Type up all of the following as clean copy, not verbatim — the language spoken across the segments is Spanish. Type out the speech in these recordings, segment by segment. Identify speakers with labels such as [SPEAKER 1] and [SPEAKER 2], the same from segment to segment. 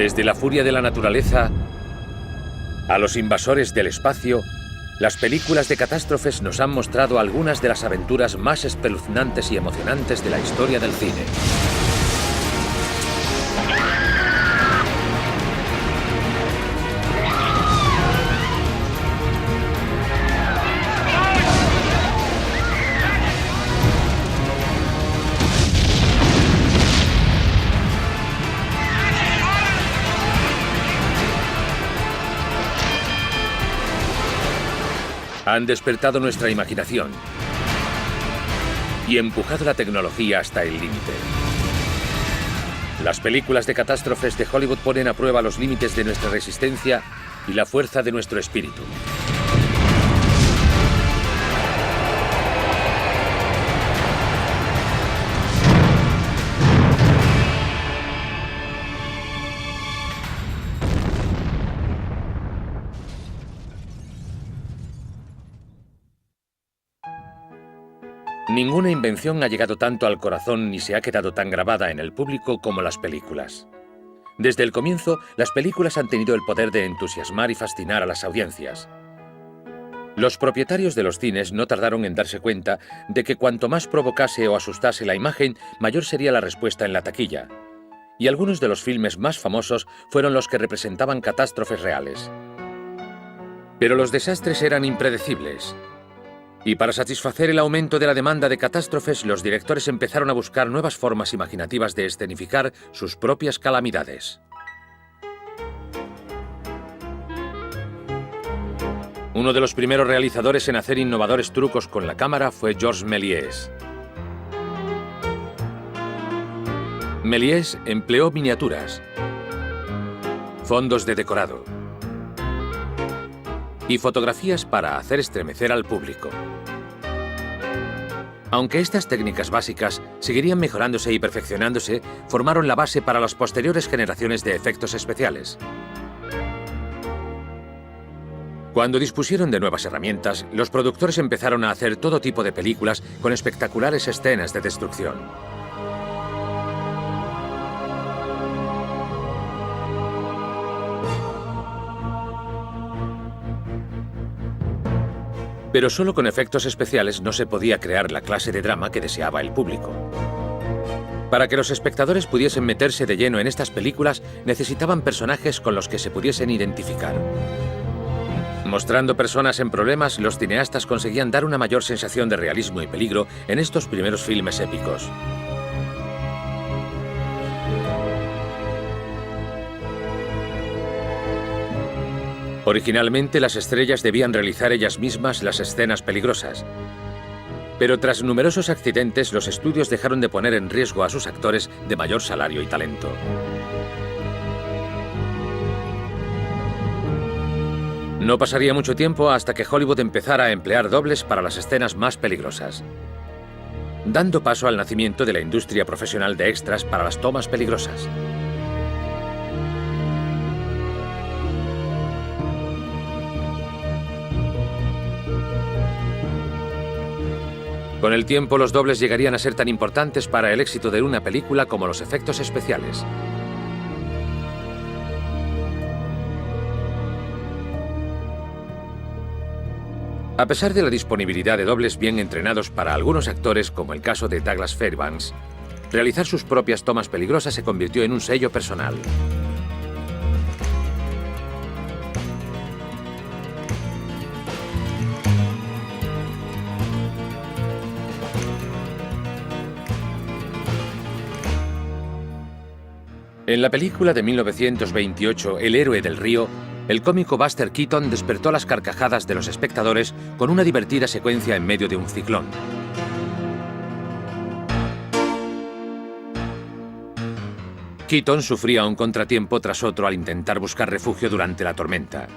[SPEAKER 1] Desde la furia de la naturaleza a los invasores del espacio, las películas de catástrofes nos han mostrado algunas de las aventuras más espeluznantes y emocionantes de la historia del cine. Han despertado nuestra imaginación y empujado la tecnología hasta el límite. Las películas de catástrofes de Hollywood ponen a prueba los límites de nuestra resistencia y la fuerza de nuestro espíritu. Ninguna invención ha llegado tanto al corazón ni se ha quedado tan grabada en el público como las películas. Desde el comienzo, las películas han tenido el poder de entusiasmar y fascinar a las audiencias. Los propietarios de los cines no tardaron en darse cuenta de que cuanto más provocase o asustase la imagen, mayor sería la respuesta en la taquilla. Y algunos de los filmes más famosos fueron los que representaban catástrofes reales. Pero los desastres eran impredecibles. Y para satisfacer el aumento de la demanda de catástrofes, los directores empezaron a buscar nuevas formas imaginativas de escenificar sus propias calamidades. Uno de los primeros realizadores en hacer innovadores trucos con la cámara fue Georges Méliès. Méliès empleó miniaturas, fondos de decorado y fotografías para hacer estremecer al público. Aunque estas técnicas básicas seguirían mejorándose y perfeccionándose, formaron la base para las posteriores generaciones de efectos especiales. Cuando dispusieron de nuevas herramientas, los productores empezaron a hacer todo tipo de películas con espectaculares escenas de destrucción. Pero solo con efectos especiales no se podía crear la clase de drama que deseaba el público. Para que los espectadores pudiesen meterse de lleno en estas películas, necesitaban personajes con los que se pudiesen identificar. Mostrando personas en problemas, los cineastas conseguían dar una mayor sensación de realismo y peligro en estos primeros filmes épicos. Originalmente, las estrellas debían realizar ellas mismas las escenas peligrosas. Pero tras numerosos accidentes, los estudios dejaron de poner en riesgo a sus actores de mayor salario y talento. No pasaría mucho tiempo hasta que Hollywood empezara a emplear dobles para las escenas más peligrosas, dando paso al nacimiento de la industria profesional de extras para las tomas peligrosas. Con el tiempo, los dobles llegarían a ser tan importantes para el éxito de una película como los efectos especiales. A pesar de la disponibilidad de dobles bien entrenados para algunos actores, como el caso de Douglas Fairbanks, realizar sus propias tomas peligrosas se convirtió en un sello personal. En la película de 1928, El héroe del río, el cómico Buster Keaton despertó las carcajadas de los espectadores con una divertida secuencia en medio de un ciclón. Keaton sufría un contratiempo tras otro al intentar buscar refugio durante la tormenta.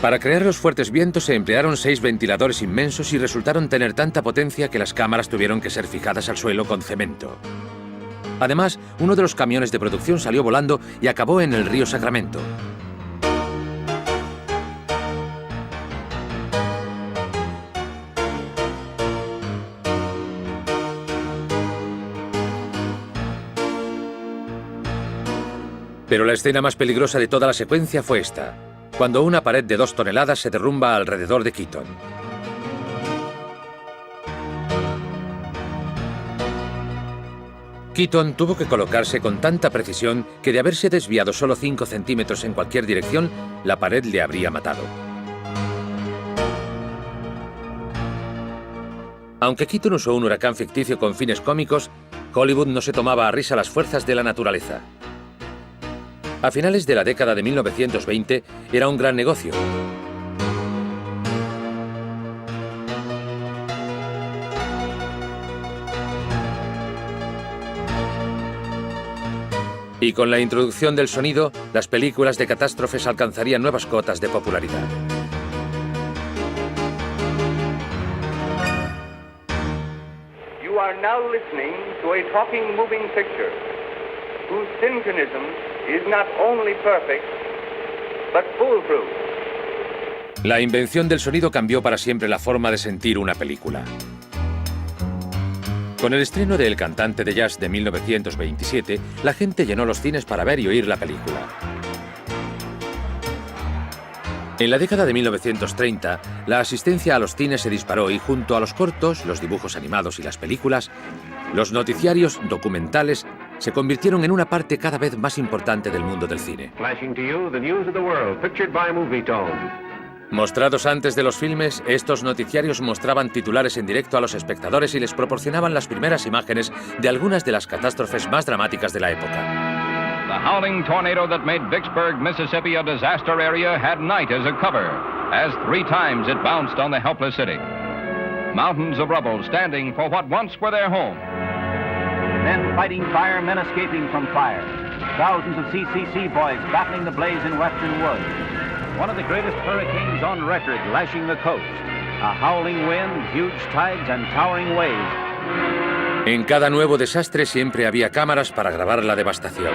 [SPEAKER 1] Para crear los fuertes vientos se emplearon 6 ventiladores inmensos y resultaron tener tanta potencia que las cámaras tuvieron que ser fijadas al suelo con cemento. Además, uno de los camiones de producción salió volando y acabó en el río Sacramento. Pero la escena más peligrosa de toda la secuencia fue esta, cuando una pared de 2 toneladas se derrumba alrededor de Keaton. Keaton tuvo que colocarse con tanta precisión que de haberse desviado solo 5 centímetros en cualquier dirección, la pared le habría matado. Aunque Keaton usó un huracán ficticio con fines cómicos, Hollywood no se tomaba a risa las fuerzas de la naturaleza. A finales de la década de 1920 era un gran negocio. Y con la introducción del sonido, las películas de catástrofes alcanzarían nuevas cotas de popularidad.
[SPEAKER 2] You are now listening to a talking moving picture, whose synchronism is not only perfect, but foolproof.
[SPEAKER 1] La invención del sonido cambió para siempre la forma de sentir una película. Con el estreno de El cantante de jazz de 1927, la gente llenó los cines para ver y oír la película. En la década de 1930, la asistencia a los cines se disparó y junto a los cortos, los dibujos animados y las películas, los noticiarios documentales se convirtieron en una parte cada vez más importante del mundo del cine. Mostrados antes de los filmes, estos noticiarios mostraban titulares en directo a los espectadores y les proporcionaban las primeras imágenes de algunas de las catástrofes más dramáticas de la época.
[SPEAKER 3] The howling tornado that made Vicksburg, Mississippi a disaster area had night as a cover, as 3 times it bounced on the helpless city. Mountains of rubble standing for what once were their home.
[SPEAKER 4] Men fighting fire, men escaping from fire. Thousands of CCC boys battling the blaze in western woods. One of the greatest hurricanes on record lashing the coast. A howling wind, huge tides and towering waves.
[SPEAKER 1] En cada nuevo desastre siempre había cámaras para grabar la devastación.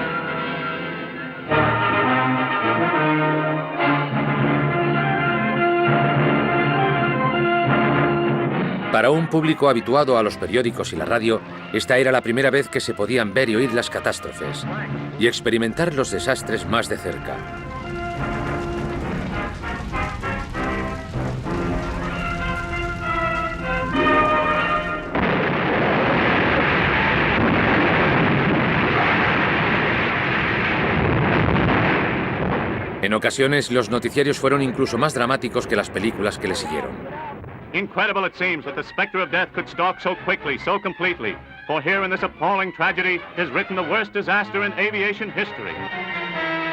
[SPEAKER 1] Para un público habituado a los periódicos y la radio, esta era la primera vez que se podían ver y oír las catástrofes y experimentar los desastres más de cerca. En ocasiones, los noticiarios fueron incluso más dramáticos que las películas que le siguieron.
[SPEAKER 5] Incredible it seems that the specter of death could stalk so quickly, so completely. For here in this appalling tragedy is written the worst disaster in aviation history.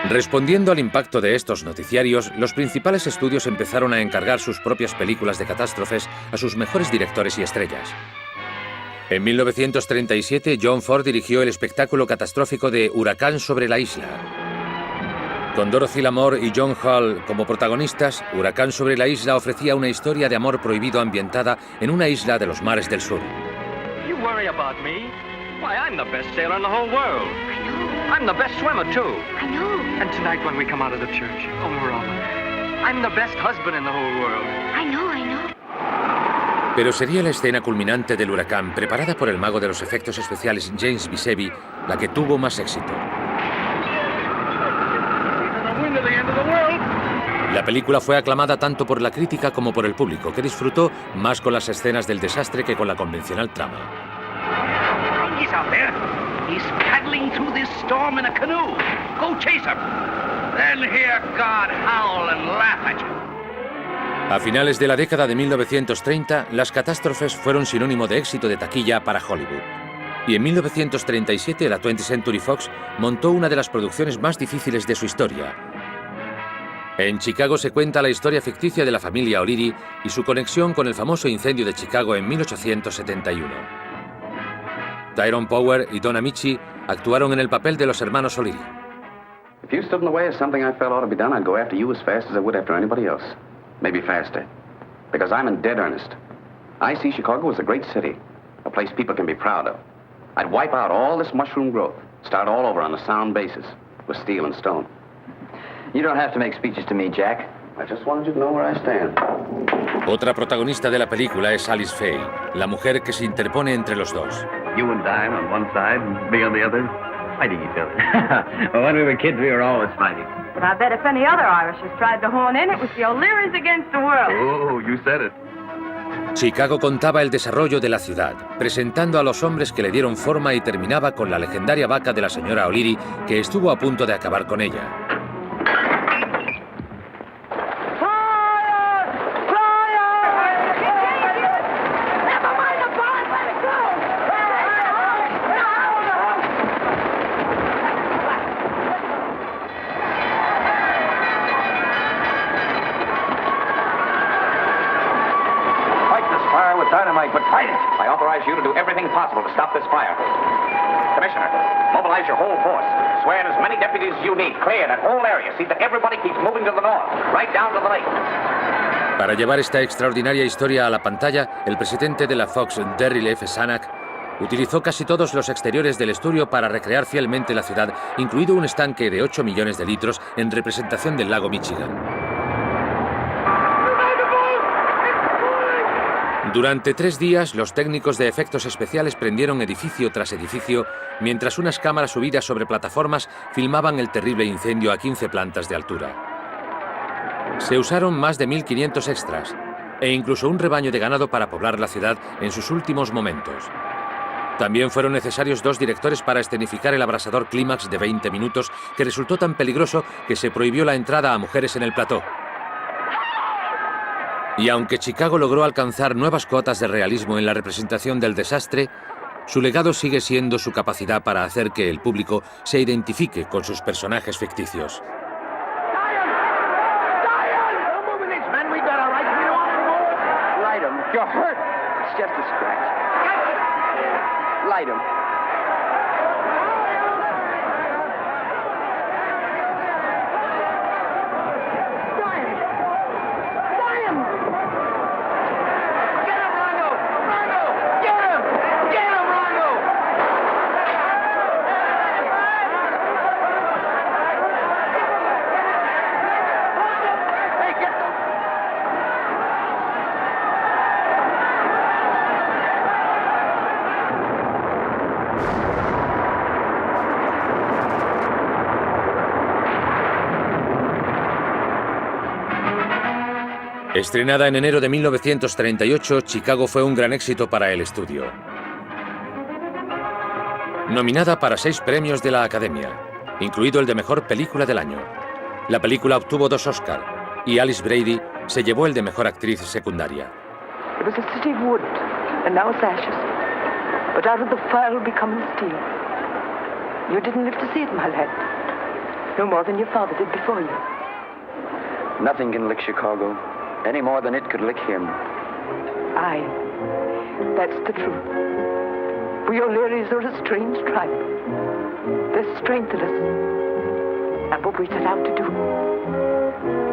[SPEAKER 1] Respondiendo al impacto de estos noticiarios, los principales estudios empezaron a encargar sus propias películas de catástrofes a sus mejores directores y estrellas. En 1937, John Ford dirigió el espectáculo catastrófico de Huracán sobre la isla. Con Dorothy Lamour y John Hall como protagonistas, Huracán sobre la isla ofrecía una historia de amor prohibido ambientada en una isla de los mares del sur.
[SPEAKER 6] You worry about me? Why, I'm the best sailor in the whole world. I know. I'm the best swimmer, too.
[SPEAKER 7] I know.
[SPEAKER 6] And tonight when we come out of the church, oh, Marilla, I'm the best husband in the whole world.
[SPEAKER 7] I know, I know.
[SPEAKER 1] Pero sería la escena culminante del huracán, preparada por el mago de los efectos especiales James Bisevi, la que tuvo más éxito. La película fue aclamada tanto por la crítica como por el público, que disfrutó más con las escenas del desastre que con la convencional trama.
[SPEAKER 8] He's out there. He's paddling through this storm in a canoe. Go chase him. Then hear God howl and laugh at you.
[SPEAKER 1] A finales de la década de 1930, las catástrofes fueron sinónimo de éxito de taquilla para Hollywood. Y en 1937, la 20th Century Fox montó una de las producciones más difíciles de su historia. En Chicago se cuenta la historia ficticia de la familia O'Leary y su conexión con el famoso incendio de Chicago en 1871. Tyrone Power y Don Amici actuaron en el papel de los hermanos O'Leary.
[SPEAKER 9] If you stood in the way of something I felt ought to be done, I'd go after you as fast as I would after anybody else. Maybe faster. Because I'm in dead earnest. I see Chicago as a great city, a place people can be proud of. I'd wipe out all this mushroom growth, start all over on a sound basis, with steel and stone.
[SPEAKER 4] You don't have to make speeches to me, Jack.
[SPEAKER 9] I just wanted you to know where I stand.
[SPEAKER 1] Otra protagonista de la película es Alice Faye, la mujer que se interpone entre los dos.
[SPEAKER 8] You and Dime on one side and me on the other.
[SPEAKER 10] fighting each other. Well, when we were kids, we were always fighting.
[SPEAKER 11] But I bet if any other Irish has tried to horn in, it was the O'Learys against the world.
[SPEAKER 10] Oh, you said it.
[SPEAKER 1] Chicago contaba el desarrollo de la ciudad, presentando a los hombres que le dieron forma y terminaba con la legendaria vaca de la señora O'Leary, que estuvo a punto de acabar con ella.
[SPEAKER 9] Dynamite, but fight it! I authorize you to do everything possible to stop this fire. Commissioner, mobilize your whole force. Swear in as many deputies as you need. Clear that whole area. See that everybody keeps moving to the north, right down to the lake.
[SPEAKER 1] Para llevar esta extraordinaria historia a la pantalla, el presidente de la Fox, Darryl F. Zanuck, utilizó casi todos los exteriores del estudio para recrear fielmente la ciudad, incluido un estanque de 8 millones de litros en representación del lago Michigan. Durante 3 días, los técnicos de efectos especiales prendieron edificio tras edificio, mientras unas cámaras subidas sobre plataformas filmaban el terrible incendio a 15 plantas de altura. Se usaron más de 1.500 extras, e incluso un rebaño de ganado para poblar la ciudad en sus últimos momentos. También fueron necesarios 2 directores para escenificar el abrasador clímax de 20 minutos, que resultó tan peligroso que se prohibió la entrada a mujeres en el plató. Y aunque Chicago logró alcanzar nuevas cotas de realismo en la representación del desastre, su legado sigue siendo su capacidad para hacer que el público se identifique con sus personajes ficticios. Estrenada en enero de 1938, Chicago fue un gran éxito para el estudio. Nominada para 6 premios de la Academia, incluido el de Mejor Película del Año. La película obtuvo 2 Oscar y Alice Brady se llevó el de Mejor Actriz Secundaria.
[SPEAKER 12] It was a city of wood, and now it's ashes. But out of the fire will be coming steel. You didn't live to see it, my lad. No more than your father did before you.
[SPEAKER 13] Nothing can lick Chicago, any more than it could lick him.
[SPEAKER 12] Aye, that's the truth. We O'Learys are a strange tribe. There's strength in us. And what we set out to do,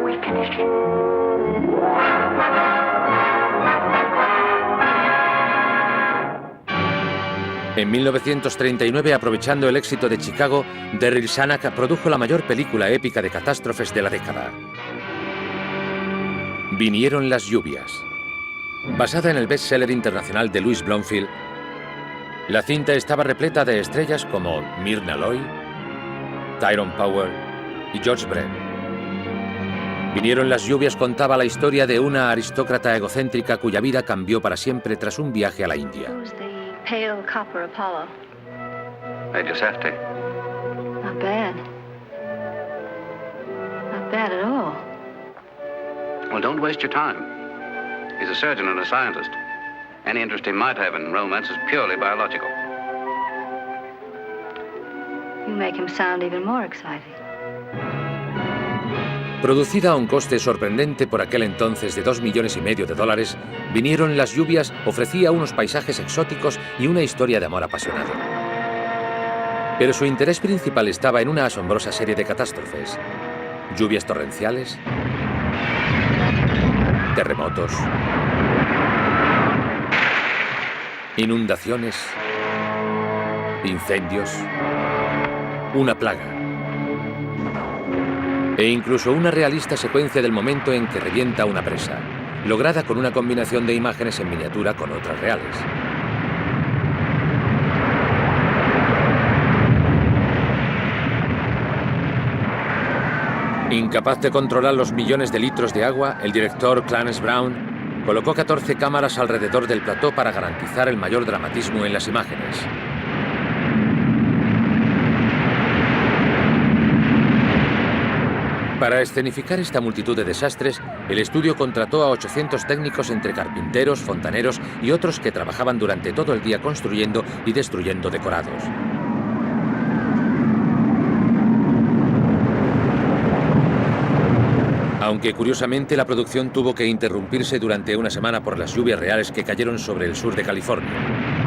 [SPEAKER 12] we finish.
[SPEAKER 1] En 1939, aprovechando el éxito de Chicago, Darryl Zanuck produjo la mayor película épica de catástrofes de la década. Vinieron las lluvias. Basada en el bestseller internacional de Louis Blomfield, la cinta estaba repleta de estrellas como Myrna Loy, Tyrone Power y George Brett. Vinieron las lluvias contaba la historia de una aristócrata egocéntrica cuya vida cambió para siempre tras un viaje a la India.
[SPEAKER 7] Pale copper Apollo.
[SPEAKER 13] Major Safety.
[SPEAKER 7] Not bad. Not bad at all.
[SPEAKER 13] Well, don't waste your time. He's a surgeon and a scientist. Any interest he might have in romance is purely biological.
[SPEAKER 7] You make him sound even more exciting.
[SPEAKER 1] Producida a un coste sorprendente por aquel entonces de $2,5 millones, Vinieron las lluvias ofrecía unos paisajes exóticos y una historia de amor apasionado. Pero su interés principal estaba en una asombrosa serie de catástrofes. Lluvias torrenciales, terremotos, inundaciones, incendios, una plaga. E incluso una realista secuencia del momento en que revienta una presa, lograda con una combinación de imágenes en miniatura con otras reales. Incapaz de controlar los millones de litros de agua, el director Clarence Brown colocó 14 cámaras alrededor del plató para garantizar el mayor dramatismo en las imágenes. Para escenificar esta multitud de desastres, el estudio contrató a 800 técnicos entre carpinteros, fontaneros y otros que trabajaban durante todo el día construyendo y destruyendo decorados. Aunque curiosamente la producción tuvo que interrumpirse durante una semana por las lluvias reales que cayeron sobre el sur de California.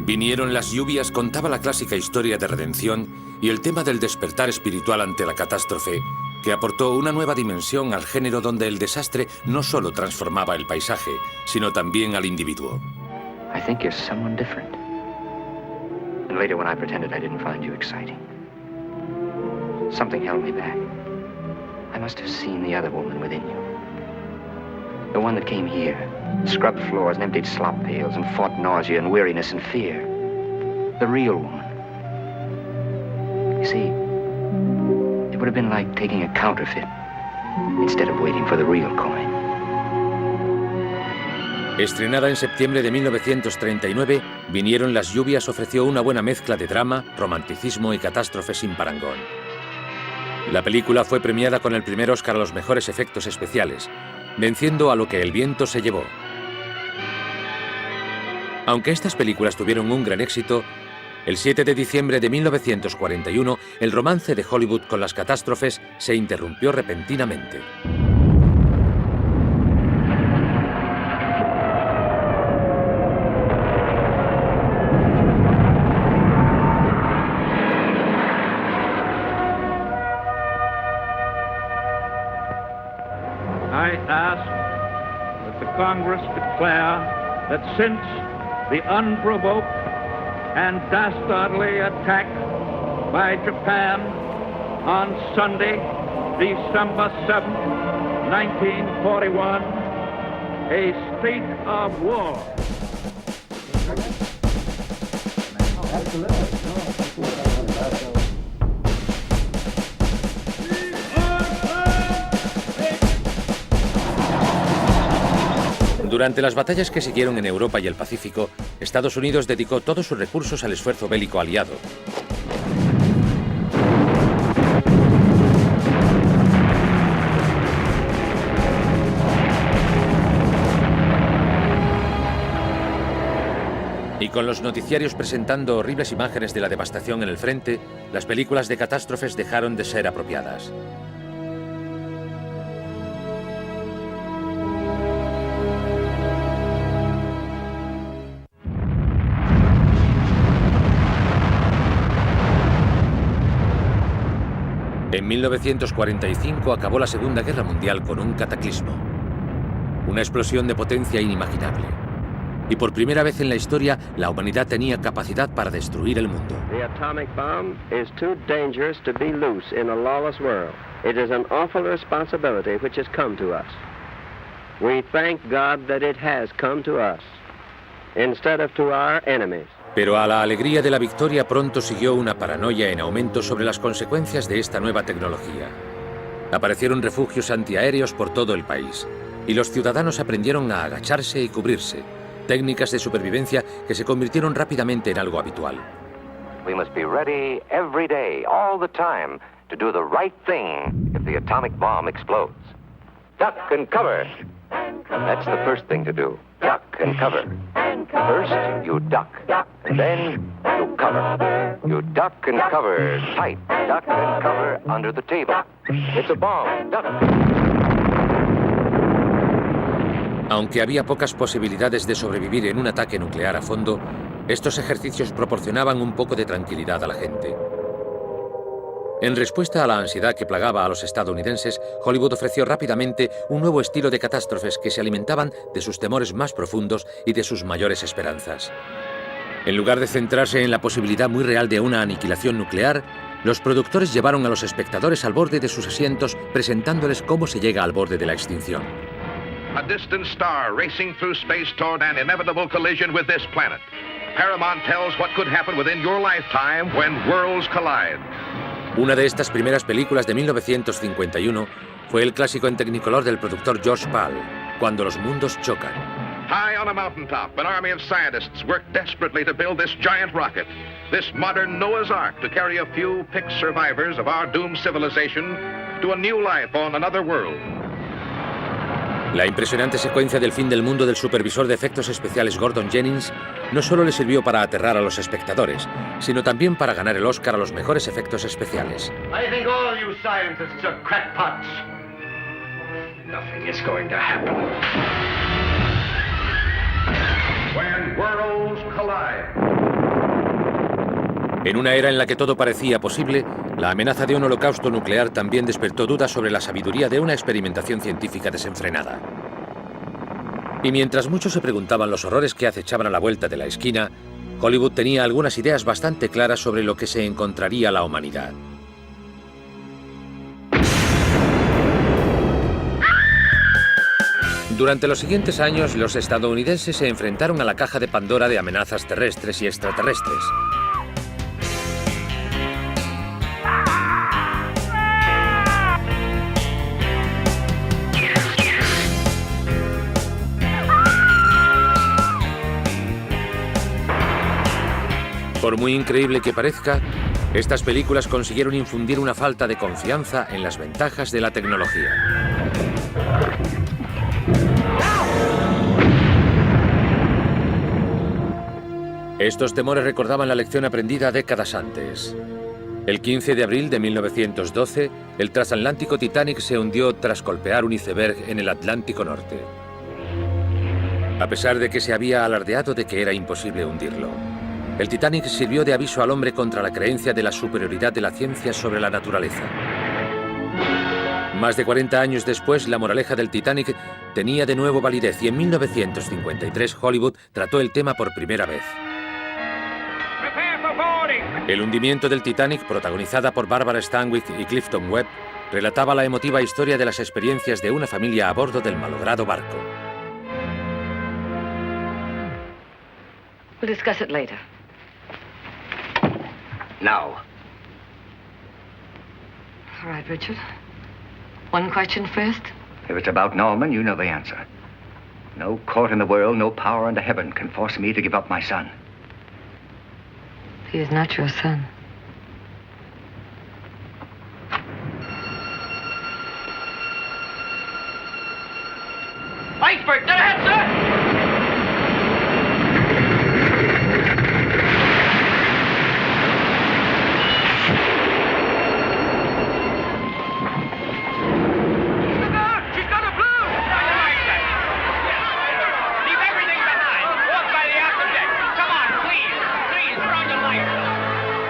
[SPEAKER 1] Vinieron las lluvias contaba la clásica historia de redención y el tema del despertar espiritual ante la catástrofe, que aportó una nueva dimensión al género donde el desastre no solo transformaba el paisaje, sino también al individuo.
[SPEAKER 14] I think you're someone different. And later when I pretended I didn't find you exciting, something held me back. I must have seen the other woman within you. The one that came here, scrubbed floors and emptied slop pails and fought nausea and weariness and fear. The real woman. You see, it would have been like taking a counterfeit instead of waiting for the real coin.
[SPEAKER 1] Estrenada en septiembre de 1939, Vinieron las lluvias ofreció una buena mezcla de drama, romanticismo y catástrofe sin parangón. La película fue premiada con el primer Oscar a los mejores efectos especiales, venciendo a Lo que el viento se llevó. Aunque estas películas tuvieron un gran éxito, el 7 de diciembre de 1941, el romance de Hollywood con las catástrofes se interrumpió repentinamente.
[SPEAKER 15] I ask that the Congress declare that since the unprovoked and dastardly attack by Japan on Sunday, December 7, 1941, a state of war.
[SPEAKER 1] Durante las batallas que siguieron en Europa y el Pacífico, Estados Unidos dedicó todos sus recursos al esfuerzo bélico aliado. Y con los noticiarios presentando horribles imágenes de la devastación en el frente, las películas de catástrofes dejaron de ser apropiadas. En 1945 acabó la Segunda Guerra Mundial con un cataclismo, una explosión de potencia inimaginable. Y por primera vez en la historia, la humanidad tenía capacidad para destruir el mundo.
[SPEAKER 16] The atomic bomb is too dangerous to be loose in a lawless world. It is an awful responsibility which has come to us. We thank God that it has come to us, instead of to our enemies.
[SPEAKER 1] Pero a la alegría de la victoria pronto siguió una paranoia en aumento sobre las consecuencias de esta nueva tecnología. Aparecieron refugios antiaéreos por todo el país, y los ciudadanos aprendieron a agacharse y cubrirse, técnicas de supervivencia que se convirtieron rápidamente en algo habitual.
[SPEAKER 17] We must be ready every day, all the time, to do the right thing if the atomic bomb explodes. Duck and cover. That's the first thing to do. Duck and cover. First, you duck, and then you cover. You duck and cover tight. Duck and cover under the table. It's a bomb. Duck.
[SPEAKER 1] Aunque había pocas posibilidades de sobrevivir en un ataque nuclear a fondo, estos ejercicios proporcionaban un poco de tranquilidad a la gente. En respuesta a la ansiedad que plagaba a los estadounidenses, Hollywood ofreció rápidamente un nuevo estilo de catástrofes que se alimentaban de sus temores más profundos y de sus mayores esperanzas. En lugar de centrarse en la posibilidad muy real de una aniquilación nuclear, los productores llevaron a los espectadores al borde de sus asientos presentándoles cómo se llega al borde de la extinción.
[SPEAKER 18] a distant star racing through space toward an inevitable collision with this planet. Paramount tells what could happen within your lifetime when worlds collide.
[SPEAKER 1] Una de estas primeras películas de 1951 fue el clásico en Technicolor del productor George Pal, Cuando los mundos chocan.
[SPEAKER 18] High on a mountaintop, an army of scientists work desperately to build this giant rocket, this modern Noah's Ark to carry a few picked survivors of our doomed civilization to a new life on another world.
[SPEAKER 1] La impresionante secuencia del fin del mundo del supervisor de efectos especiales Gordon Jennings no solo le sirvió para aterrar a los espectadores, sino también para ganar el Oscar a los mejores efectos especiales.
[SPEAKER 8] I think all you scientists are crackpots. Nothing is going to happen.
[SPEAKER 18] When worlds collide.
[SPEAKER 1] En una era en la que todo parecía posible, la amenaza de un holocausto nuclear también despertó dudas sobre la sabiduría de una experimentación científica desenfrenada. Y mientras muchos se preguntaban los horrores que acechaban a la vuelta de la esquina, Hollywood tenía algunas ideas bastante claras sobre lo que se encontraría la humanidad. Durante los siguientes años, los estadounidenses se enfrentaron a la caja de Pandora de amenazas terrestres y extraterrestres. Por muy increíble que parezca, estas películas consiguieron infundir una falta de confianza en las ventajas de la tecnología. Estos temores recordaban la lección aprendida décadas antes. El 15 de abril de 1912, el transatlántico Titanic se hundió tras golpear un iceberg en el Atlántico Norte. A pesar de que se había alardeado de que era imposible hundirlo, el Titanic sirvió de aviso al hombre contra la creencia de la superioridad de la ciencia sobre la naturaleza. Más de 40 años después, la moraleja del Titanic tenía de nuevo validez y en 1953 Hollywood trató el tema por primera vez. El hundimiento del Titanic, protagonizada por Barbara Stanwyck y Clifton Webb, relataba la emotiva historia de las experiencias de una familia a bordo del malogrado barco.
[SPEAKER 12] We'll discuss it later.
[SPEAKER 8] Now.
[SPEAKER 12] All right, Richard. One question first.
[SPEAKER 14] If it's about Norman, you know the answer. No court in the world, no power under heaven can force me to give up my son.
[SPEAKER 12] He is not your son.
[SPEAKER 8] Iceberg, dead ahead, sir!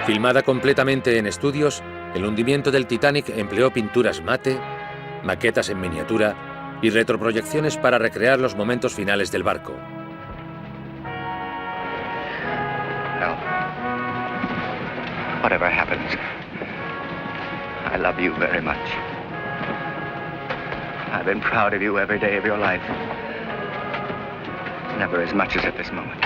[SPEAKER 1] Filmada completamente en estudios, el hundimiento del Titanic empleó pinturas mate, maquetas en miniatura y retroproyecciones para recrear los momentos finales del barco.
[SPEAKER 14] Well, whatever happens, I love you very much. I've been proud of you every day of your life. Never as much as at this moment.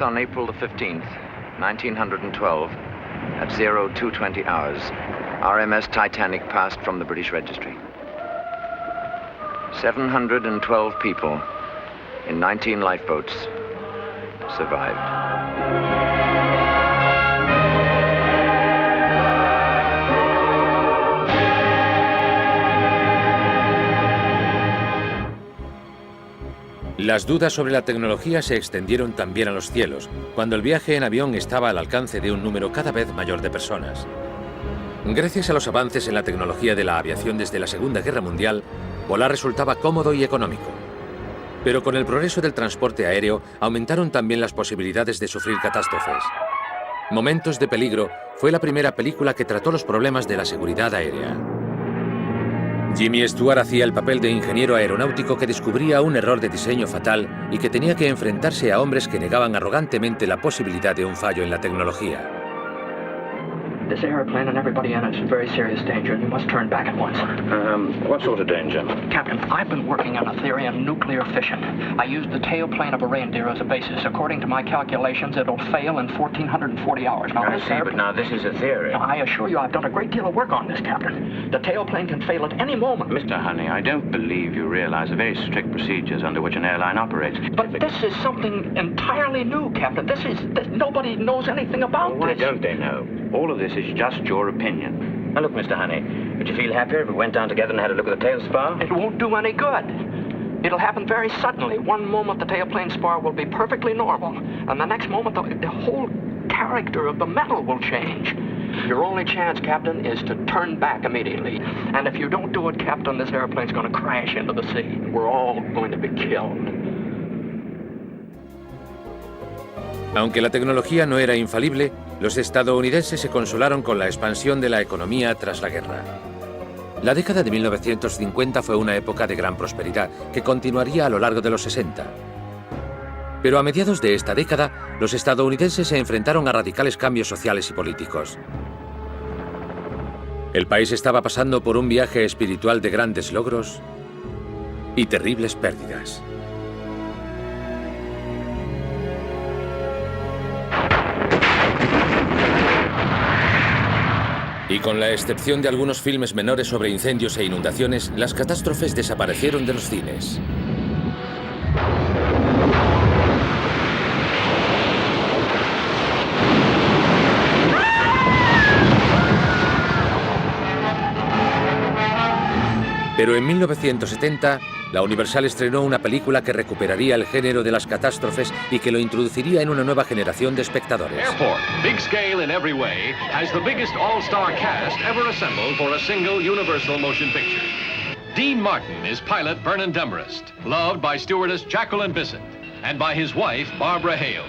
[SPEAKER 17] On April the 15th, 1912, at 0220 hours, RMS Titanic passed from the British Registry. 712 people in 19 lifeboats survived.
[SPEAKER 1] Las dudas sobre la tecnología se extendieron también a los cielos, cuando el viaje en avión estaba al alcance de un número cada vez mayor de personas. Gracias a los avances en la tecnología de la aviación desde la Segunda Guerra Mundial, volar resultaba cómodo y económico. Pero con el progreso del transporte aéreo aumentaron también las posibilidades de sufrir catástrofes. Momentos de peligro fue la primera película que trató los problemas de la seguridad aérea. Jimmy Stewart hacía el papel de ingeniero aeronáutico que descubría un error de diseño fatal y que tenía que enfrentarse a hombres que negaban arrogantemente la posibilidad de un fallo en la tecnología.
[SPEAKER 19] This airplane and everybody in it is in very serious danger, and you must turn back at once.
[SPEAKER 10] What sort of danger?
[SPEAKER 19] Captain, I've been working on a theory on nuclear fission. I used the tailplane of a reindeer as a basis. According to my calculations, it'll fail in 1,440 hours. Now,
[SPEAKER 10] I see, but now this is a theory.
[SPEAKER 19] Now, I assure you I've done a great deal of work on this, Captain. The tailplane can fail at any moment.
[SPEAKER 10] Mr. Honey, I don't believe you realize the very strict procedures under which an airline operates.
[SPEAKER 19] But this is something entirely new, Captain. Nobody knows anything about this.
[SPEAKER 10] Why don't they know? All of this is just your opinion. Now look, Mr. Honey, would you feel happier if we went down together and had a look at the tail spar?
[SPEAKER 19] It won't do any good. It'll happen very suddenly. One moment the tailplane spar will be perfectly normal, and the next moment the whole character of the metal will change. Your only chance, Captain, is to turn back immediately. And if you don't do it, Captain, this airplane's going to crash into the sea. We're all going to be killed.
[SPEAKER 1] Aunque la tecnología no era infalible, los estadounidenses se consolaron con la expansión de la economía tras la guerra. La década de 1950 fue una época de gran prosperidad, que continuaría a lo largo de los 60. Pero a mediados de esta década, los estadounidenses se enfrentaron a radicales cambios sociales y políticos. El país estaba pasando por un viaje espiritual de grandes logros y terribles pérdidas. Y con la excepción de algunos filmes menores sobre incendios e inundaciones, las catástrofes desaparecieron de los cines. Pero en 1970, la Universal estrenó una película que recuperaría el género de las catástrofes y que lo introduciría en una nueva generación de espectadores.
[SPEAKER 3] Airport, big scale in every way, has the biggest all-star cast ever assembled for a single Universal motion picture. Dean Martin is pilot Vernon Demarest, loved by stewardess Jacqueline Bissett, and by his wife, Barbara Hale.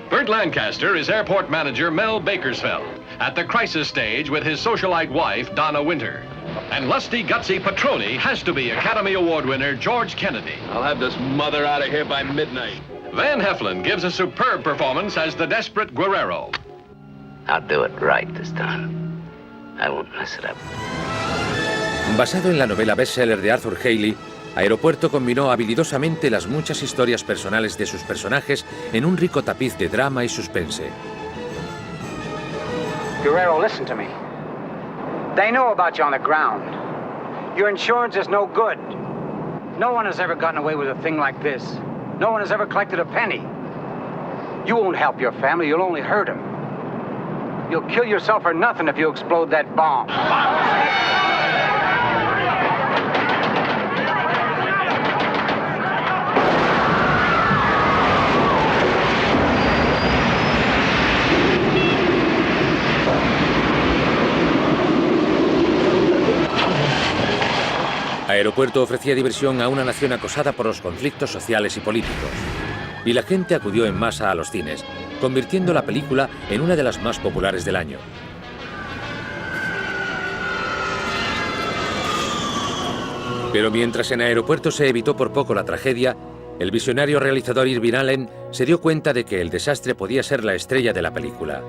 [SPEAKER 3] Burt Lancaster is airport manager Mel Bakersfeld, at the crisis stage with his socialite wife, Donna Winter. And lusty, gutsy Petroni has to be Academy Award winner George Kennedy.
[SPEAKER 20] I'll have this mother out of here by midnight.
[SPEAKER 3] Van Heflin gives a superb performance as the desperate Guerrero.
[SPEAKER 13] I'll do it right this time. I won't mess it up.
[SPEAKER 1] Basado en la novela bestseller de Arthur Hailey, Aeropuerto combinó habilidosamente las muchas historias personales de sus personajes en un rico tapiz de drama y suspense.
[SPEAKER 21] Guerrero, listen to me. They know about you on the ground. Your insurance is no good. No one has ever gotten away with a thing like this. No one has ever collected a penny. You won't help your family, you'll only hurt them. You'll kill yourself for nothing if you explode that bomb.
[SPEAKER 1] Aeropuerto ofrecía diversión a una nación acosada por los conflictos sociales y políticos. Y la gente acudió en masa a los cines, convirtiendo la película en una de las más populares del año. Pero mientras en Aeropuerto se evitó por poco la tragedia, el visionario realizador Irving Allen se dio cuenta de que el desastre podía ser la estrella de la película.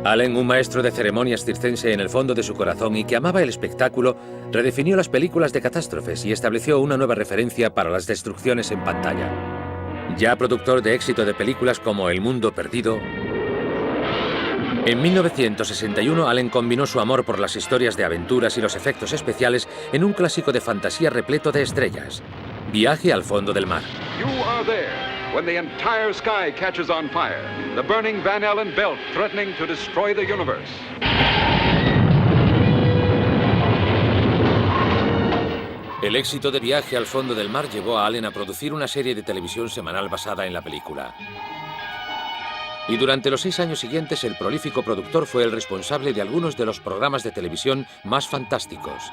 [SPEAKER 1] Allen, un maestro de ceremonias circense en el fondo de su corazón y que amaba el espectáculo, redefinió las películas de catástrofes y estableció una nueva referencia para las destrucciones en pantalla. Ya productor de éxito de películas como El Mundo Perdido, en 1961 Allen combinó su amor por las historias de aventuras y los efectos especiales en un clásico de fantasía repleto de estrellas, Viaje al fondo del mar.
[SPEAKER 22] You are there when the entire sky catches on fire, the burning Van Allen belt threatening to destroy the universe.
[SPEAKER 1] El éxito de Viaje al fondo del mar llevó a Allen a producir una serie de televisión semanal basada en la película. Y durante los 6 años siguientes, el prolífico productor fue el responsable de algunos de los programas de televisión más fantásticos.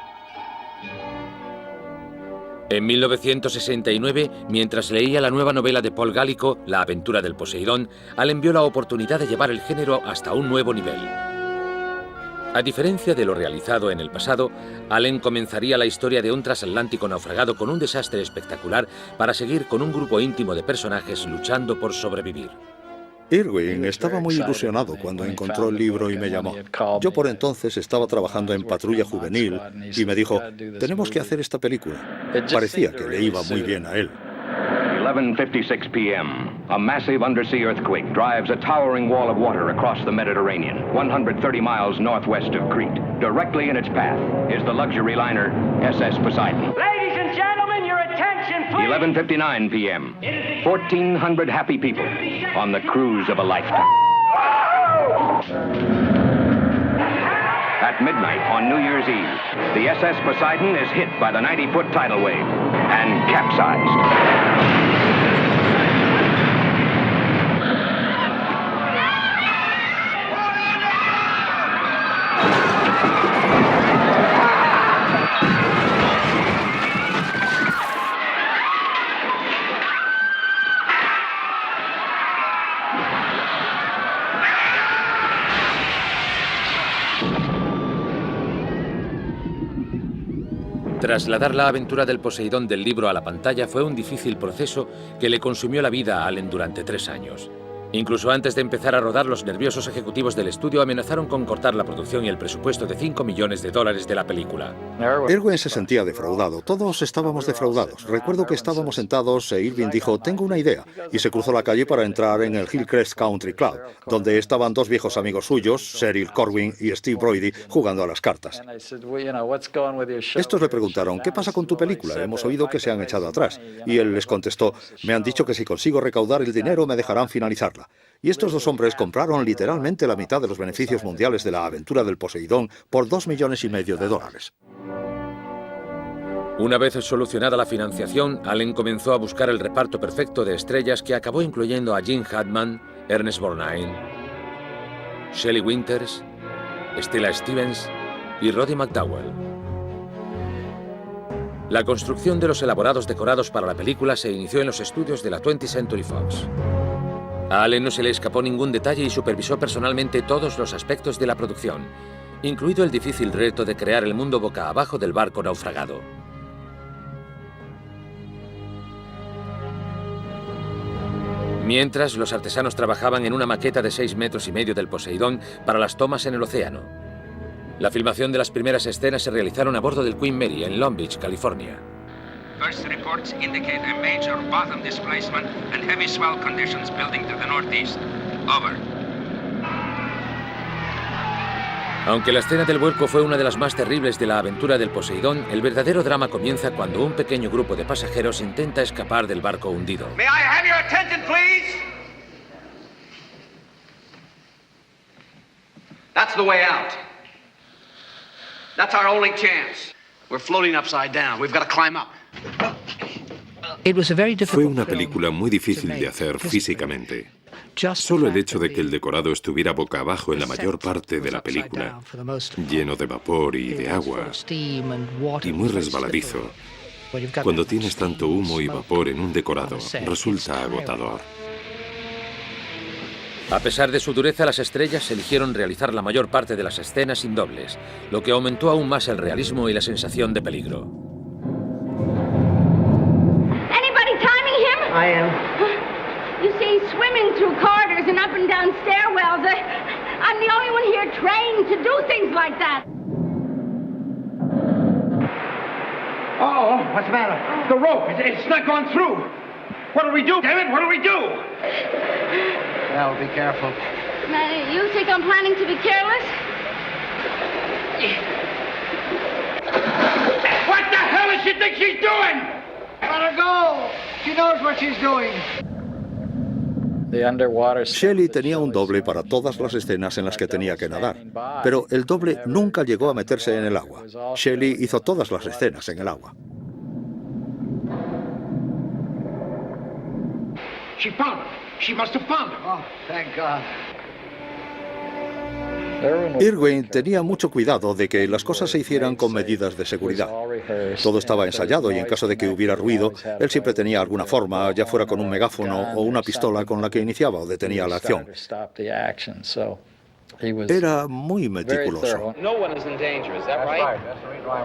[SPEAKER 1] En 1969, mientras leía la nueva novela de Paul Gallico, La aventura del Poseidón, Allen vio la oportunidad de llevar el género hasta un nuevo nivel. A diferencia de lo realizado en el pasado, Allen comenzaría la historia de un transatlántico naufragado con un desastre espectacular para seguir con un grupo íntimo de personajes luchando por sobrevivir.
[SPEAKER 2] Irwin estaba muy ilusionado cuando encontró el libro y me llamó. Yo por entonces estaba trabajando en Patrulla Juvenil y me dijo, tenemos que hacer esta película. Parecía que le iba muy bien a él.
[SPEAKER 17] 11:56 p.m. A massive undersea earthquake drives a towering wall of water across the Mediterranean, 130 miles northwest of Crete. Directly in its path is the luxury liner SS Poseidon.
[SPEAKER 5] Ladies and gentlemen, your attention, please.
[SPEAKER 17] 11:59 p.m. 1,400 happy people on the cruise of a lifetime. At midnight on New Year's Eve, the SS Poseidon is hit by the 90-foot tidal wave and capsized.
[SPEAKER 1] Trasladar la aventura del Poseidón del libro a la pantalla fue un difícil proceso que le consumió la vida a Allen durante 3 años. Incluso antes de empezar a rodar, los nerviosos ejecutivos del estudio amenazaron con cortar la producción y el presupuesto de $5 millones de la película.
[SPEAKER 2] Irwin se sentía defraudado. Todos estábamos defraudados. Recuerdo que estábamos sentados e Irving dijo, tengo una idea. Y se cruzó la calle para entrar en el Hillcrest Country Club, donde estaban 2 viejos amigos suyos, Cyril Corwin y Steve Broidy, jugando a las cartas. Estos le preguntaron, ¿qué pasa con tu película? Hemos oído que se han echado atrás. Y él les contestó, me han dicho que si consigo recaudar el dinero me dejarán finalizarla. Y estos 2 hombres compraron literalmente la mitad de los beneficios mundiales de la aventura del Poseidón por $2,5 millones.
[SPEAKER 1] Una vez solucionada la financiación, Allen comenzó a buscar el reparto perfecto de estrellas que acabó incluyendo a Gene Hackman, Ernest Borgnine, Shelley Winters, Stella Stevens y Roddy McDowall. La construcción de los elaborados decorados para la película se inició en los estudios de la 20th Century Fox. A Allen no se le escapó ningún detalle y supervisó personalmente todos los aspectos de la producción, incluido el difícil reto de crear el mundo boca abajo del barco naufragado. Mientras, los artesanos trabajaban en una maqueta de 6,5 metros del Poseidón para las tomas en el océano. La filmación de las primeras escenas se realizaron a bordo del Queen Mary en Long Beach, California.
[SPEAKER 23] First reports indicate a major bottom displacement and heavy swell conditions building to the northeast. Over.
[SPEAKER 1] Aunque la escena del vuelco fue una de las más terribles de la aventura del Poseidón, el verdadero drama comienza cuando un pequeño grupo de pasajeros intenta escapar del barco hundido.
[SPEAKER 8] May I have your attention, please? That's the way out. That's our only chance. We're floating upside down. We've got to climb up.
[SPEAKER 24] Fue una película muy difícil de hacer físicamente. Solo el hecho de que el decorado estuviera boca abajo en la mayor parte de la película, lleno de vapor y de agua, y muy resbaladizo. Cuando tienes tanto humo y vapor en un decorado, resulta agotador.
[SPEAKER 1] A pesar de su dureza, las estrellas eligieron realizar la mayor parte de las escenas sin dobles, lo que aumentó aún más el realismo y la sensación de peligro.
[SPEAKER 5] Anybody timing him?
[SPEAKER 25] I am.
[SPEAKER 5] You see, swimming through corridors and up and down stairwells, I'm the only one here trained to do things like that.
[SPEAKER 8] Uh-oh, what's the matter? The rope, it's not going through. What'll we do, damn it? What'll we do? Well, be careful.
[SPEAKER 5] Now, you think I'm planning to be careless?
[SPEAKER 8] What the hell does she think she's doing?
[SPEAKER 25] Let her go. She knows what she's doing.
[SPEAKER 2] Shelley tenía un doble para todas las escenas en las que tenía que nadar, pero el doble nunca llegó a meterse en el agua. Shelley hizo todas las escenas en el agua.
[SPEAKER 25] She found him. She must have found him. Oh, thank God.
[SPEAKER 2] Irwin tenía mucho cuidado de que las cosas se hicieran con medidas de seguridad. Todo estaba ensayado y en caso de que hubiera ruido, él siempre tenía alguna forma, ya fuera con un megáfono o una pistola con la que iniciaba o detenía la acción. Era muy meticuloso.
[SPEAKER 4] No one is in danger, is that right?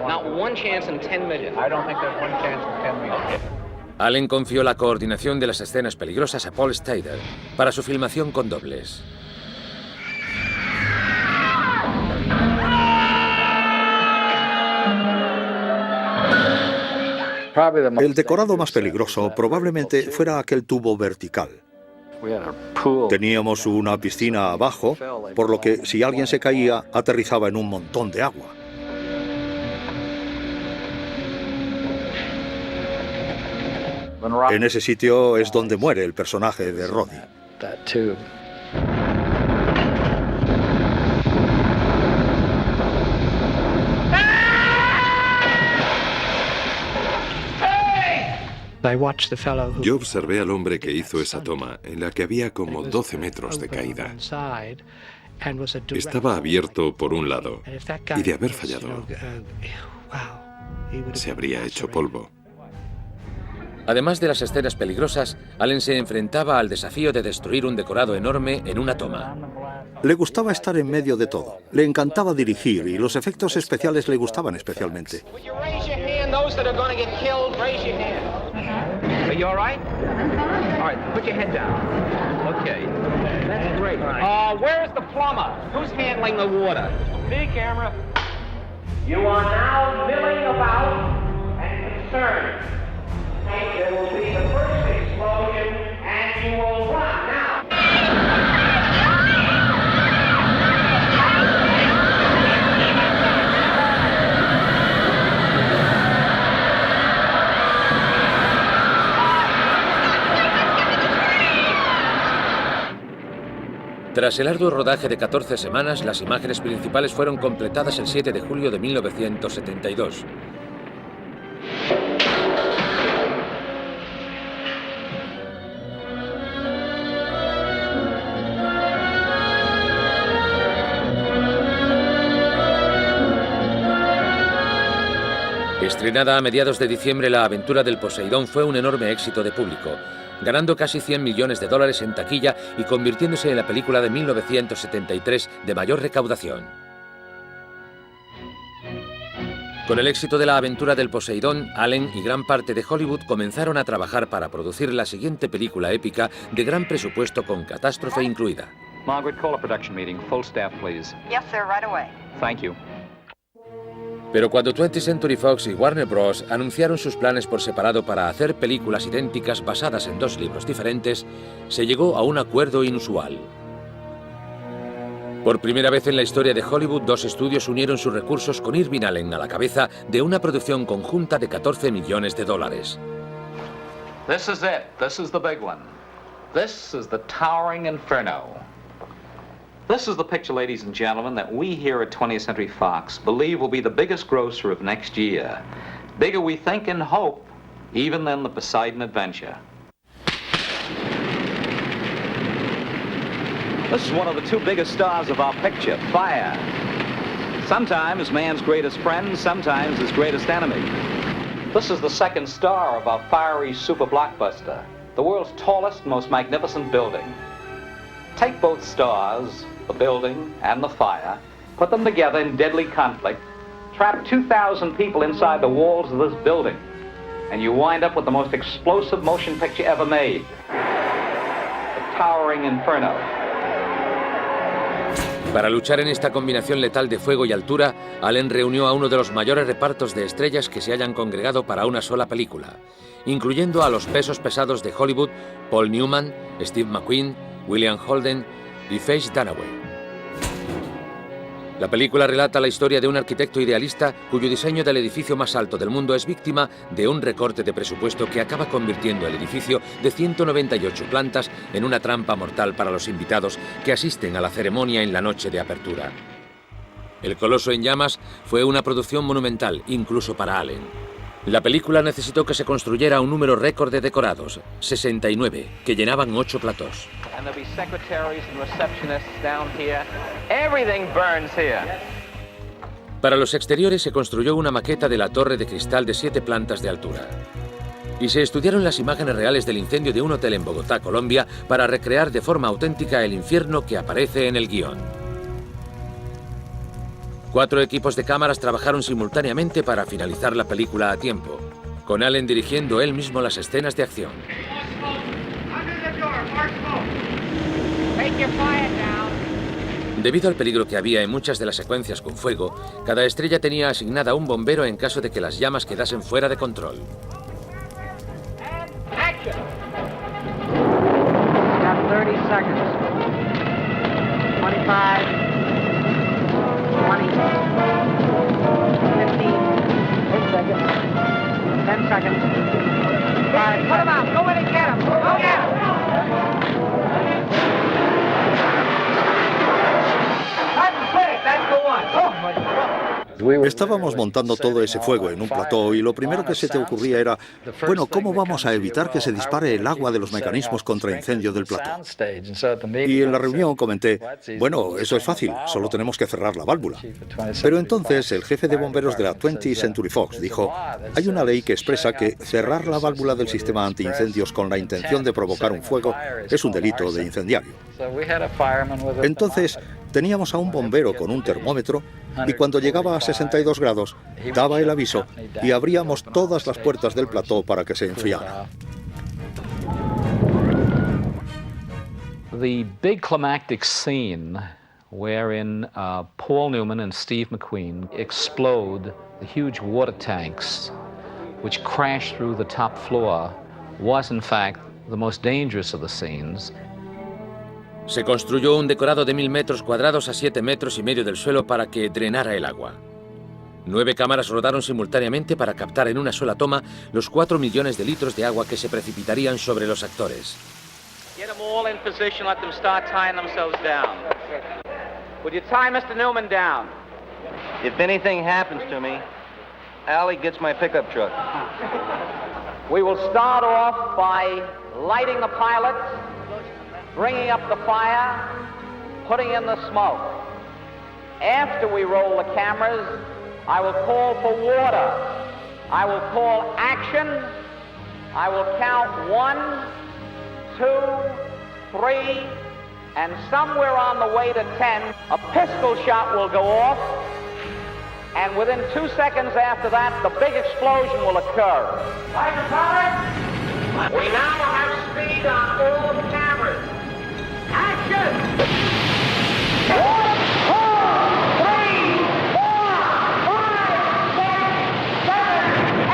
[SPEAKER 4] Not one chance in 10 million. I don't think there's one chance in 10 million.
[SPEAKER 1] Allen confió la coordinación de las escenas peligrosas a Paul Stader para su filmación con dobles.
[SPEAKER 2] El decorado más peligroso probablemente fuera aquel tubo vertical. Teníamos una piscina abajo, por lo que si alguien se caía, aterrizaba en un montón de agua. En ese sitio es donde muere el personaje de Roddy.
[SPEAKER 24] Yo observé al hombre que hizo esa toma, en la que había como 12 metros de caída. Estaba abierto por un lado, y de haber fallado, se habría hecho polvo.
[SPEAKER 1] Además de las escenas peligrosas, Allen se enfrentaba al desafío de destruir un decorado enorme en una toma.
[SPEAKER 2] Le gustaba estar en medio de todo. Le encantaba dirigir y los efectos especiales le gustaban especialmente.
[SPEAKER 4] Are you all right? All right, put your head down. Okay. That's great. Where's the plumber? Who's handling the water? Me, camera. You are now milling about and concerned. There will be the first explosion and you will run now.
[SPEAKER 1] Tras el arduo rodaje de 14 semanas, las imágenes principales fueron completadas el 7 de julio de 1972. Estrenada a mediados de diciembre, La aventura del Poseidón fue un enorme éxito de público, ganando casi $100 millones en taquilla y convirtiéndose en la película de 1973 de mayor recaudación. Con el éxito de La aventura del Poseidón, Allen y gran parte de Hollywood comenzaron a trabajar para producir la siguiente película épica de gran presupuesto con catástrofe incluida.
[SPEAKER 6] Margaret, call a production meeting. Full staff, please.
[SPEAKER 7] Yes, sir, right away.
[SPEAKER 6] Thank you.
[SPEAKER 1] Pero cuando 20th Century Fox y Warner Bros. Anunciaron sus planes por separado para hacer películas idénticas basadas en dos libros diferentes, se llegó a un acuerdo inusual. Por primera vez en la historia de Hollywood, dos estudios unieron sus recursos con Irving Allen a la cabeza de una producción conjunta de $14 millones.
[SPEAKER 9] This is it. This is the big one. This is the towering inferno. This is the picture, ladies and gentlemen, that we here at 20th Century Fox believe will be the biggest grosser of next year. Bigger, we think and hope, even than the Poseidon Adventure.
[SPEAKER 11] This is one of the two biggest stars of our picture, fire. Sometimes man's greatest friend, sometimes his greatest enemy.
[SPEAKER 9] This is the second star of our fiery super blockbuster, the world's tallest, most magnificent building. Take both stars, the building and the fire, put them together in deadly conflict, trap 2,000 people inside the walls of this building, and you wind up with the most explosive motion picture ever made, the towering inferno.
[SPEAKER 1] Para luchar en esta combinación letal de fuego y altura, Allen reunió a uno de los mayores repartos de estrellas que se hayan congregado para una sola película, incluyendo a los pesos pesados de Hollywood, Paul Newman, Steve McQueen, William Holden y Faye Dunaway. La película relata la historia de un arquitecto idealista cuyo diseño del edificio más alto del mundo es víctima de un recorte de presupuesto que acaba convirtiendo el edificio de 198 plantas en una trampa mortal para los invitados que asisten a la ceremonia en la noche de apertura. El Coloso en llamas fue una producción monumental, incluso para Allen. La película necesitó que se construyera un número récord de decorados, 69, que llenaban 8 platós.
[SPEAKER 4] And there'll be secretaries and receptionists down here. Everything burns here.
[SPEAKER 1] Para los exteriores se construyó una maqueta de la torre de cristal de 7 plantas de altura. Y se estudiaron las imágenes reales del incendio de un hotel en Bogotá, Colombia, para recrear de forma auténtica el infierno que aparece en el guión. 4 equipos de cámaras trabajaron simultáneamente para finalizar la película a tiempo, con Allen dirigiendo él mismo las escenas de acción. Debido al peligro que había en muchas de las secuencias con fuego, cada estrella tenía asignada un bombero en caso de que las llamas quedasen fuera de control.
[SPEAKER 4] Action! Got 30 seconds. 25, 20, 15, 10 seconds. 5 Put him out. Go in and get him. Go get him. That's the one. Oh, my God.
[SPEAKER 2] Estábamos montando todo ese fuego en un plató y lo primero que se te ocurría era, bueno, ¿cómo vamos a evitar que se dispare el agua de los mecanismos contra incendio del plató? Y en la reunión comenté, bueno, eso es fácil, solo tenemos que cerrar la válvula. Pero entonces el jefe de bomberos de la 20th Century Fox dijo, hay una ley que expresa que cerrar la válvula del sistema antiincendios con la intención de provocar un fuego es un delito de incendiario. Entonces, teníamos a un bombero con un termómetro y cuando llegaba a 62 grados, daba el aviso y abríamos todas las puertas del plató para que se enfriara.
[SPEAKER 9] The big climactic scene wherein Paul Newman and Steve McQueen explode the huge water tanks which crash through the top floor was in fact the most dangerous of the scenes.
[SPEAKER 1] Se construyó un decorado de 1000 metros cuadrados a 7 metros y medio del suelo para que drenara el agua. 9 cámaras rodaron simultáneamente para captar en una sola toma los 4 millones de litros de agua que se precipitarían sobre los actores.
[SPEAKER 4] Get them all in position, let them start tying themselves down. Would you tie Mr. Newman down?
[SPEAKER 7] If anything happens to me, Allie gets my pickup truck.
[SPEAKER 4] We will start off by lighting the pilots, bringing up the fire, putting in the smoke. After we roll the cameras, I will call for water. I will call action. I will count 1, 2, 3, and somewhere on the way to 10, a pistol shot will go off, and within 2 seconds after that, the big explosion will occur. We now have speed on all the cameras. Action! 1, 2, 3, 4, 5, 6, 7, 8,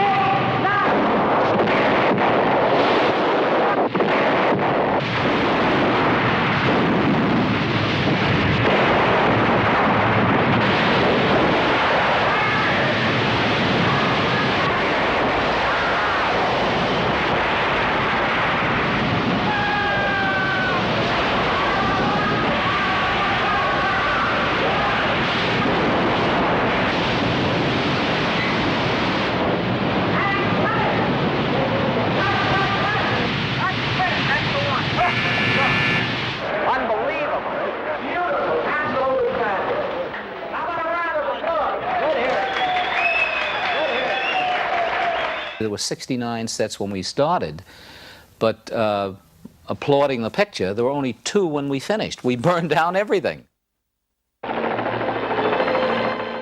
[SPEAKER 9] There were 69 sets when we started, but applauding the picture, there were only 2 when we finished. We burned down everything.